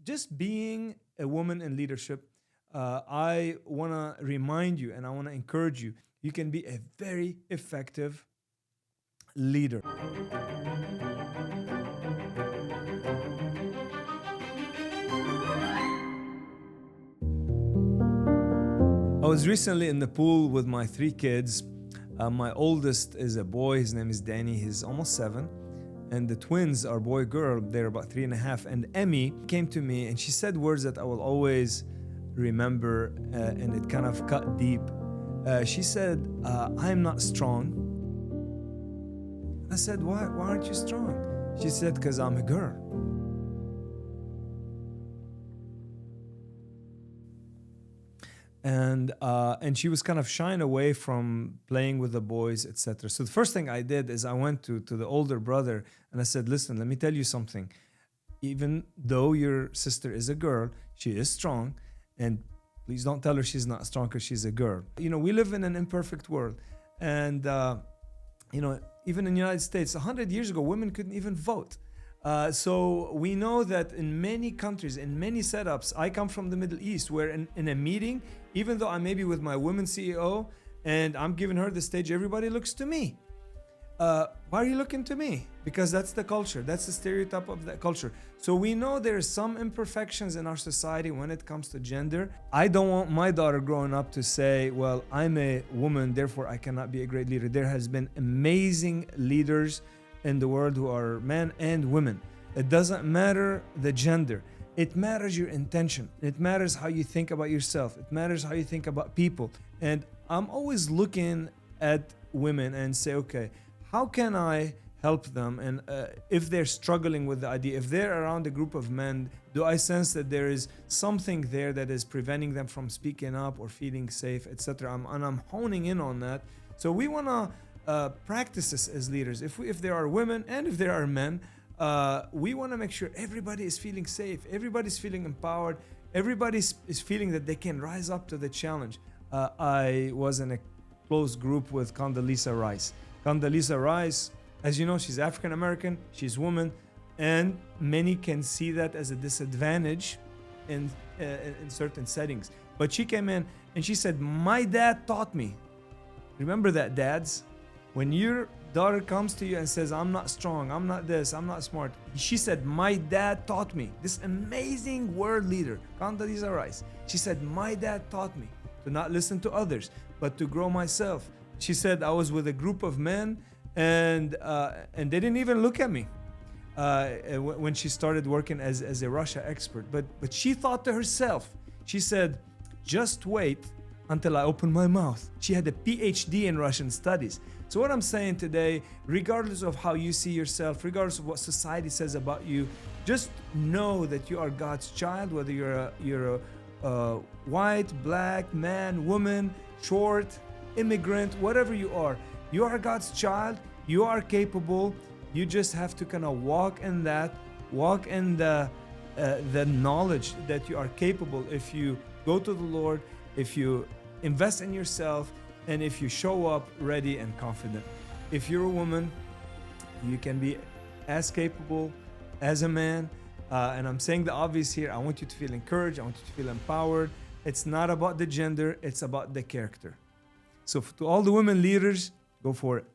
just being a woman in leadership, I want to remind you and I want to encourage you, you can be a very effective leader. I was recently in the pool with my 3 kids. My oldest is a boy, his name is Danny, he's almost 7. And the twins are boy, girl, they're about 3.5. And Emmy came to me and she said words that I will always remember, and it kind of cut deep. She said, I'm not strong. I said, why aren't you strong? She said, because I'm a girl. And she was kind of shying away from playing with the boys, etc. So the first thing I did is I went to the older brother and I said, listen, let me tell you something. Even though your sister is a girl, she is strong, and please don't tell her she's not strong because she's a girl. You know, we live in an imperfect world, and you know, even in the United States, 100 years ago, women couldn't even vote. So we know that in many countries, in many setups, I come from the Middle East, where in a meeting, even though I may be with my women CEO and I'm giving her the stage, everybody looks to me. Why are you looking to me? Because that's the culture. That's the stereotype of that culture. So we know there's some imperfections in our society when it comes to gender. I don't want my daughter growing up to say, well, I'm a woman, therefore I cannot be a great leader. There has been amazing leaders in the world who are men and women. It doesn't matter the gender. It matters your intention. It matters how you think about yourself. It matters how you think about people. And I'm always looking at women and say, okay, how can I help them? And if they're struggling with the idea, if they're around a group of men, do I sense that there is something there that is preventing them from speaking up or feeling safe, etc.? And I'm honing in on that. So we want to practice this as leaders. If there are women and if there are men, we want to make sure everybody is feeling safe, everybody's feeling empowered, everybody is feeling that they can rise up to the challenge. I was in a close group with Condoleezza Rice. Condoleezza Rice, as you know, she's African American, she's woman, and many can see that as a disadvantage in certain settings. But she came in and she said, my dad taught me. Remember that, dads? When your daughter comes to you and says, I'm not strong, I'm not this, I'm not smart, she said, my dad taught me. This amazing world leader, Condoleezza Rice, she said, my dad taught me to not listen to others, but to grow myself. She said, I was with a group of men and they didn't even look at me when she started working as a Russia expert. But she thought to herself, she said, just wait until I open my mouth. She had a PhD in Russian studies. So what I'm saying today, regardless of how you see yourself, regardless of what society says about you, just know that you are God's child, whether you're a white, black, man, woman, short, immigrant, whatever you are God's child. You are capable. You just have to kind of walk in the knowledge that you are capable if you go to the Lord, if you invest in yourself, and if you show up ready and confident. If you're a woman, you can be as capable as a man. And I'm saying the obvious here. I want you to feel encouraged. I want you to feel empowered. It's not about the gender. It's about the character. So to all the women leaders, go for it.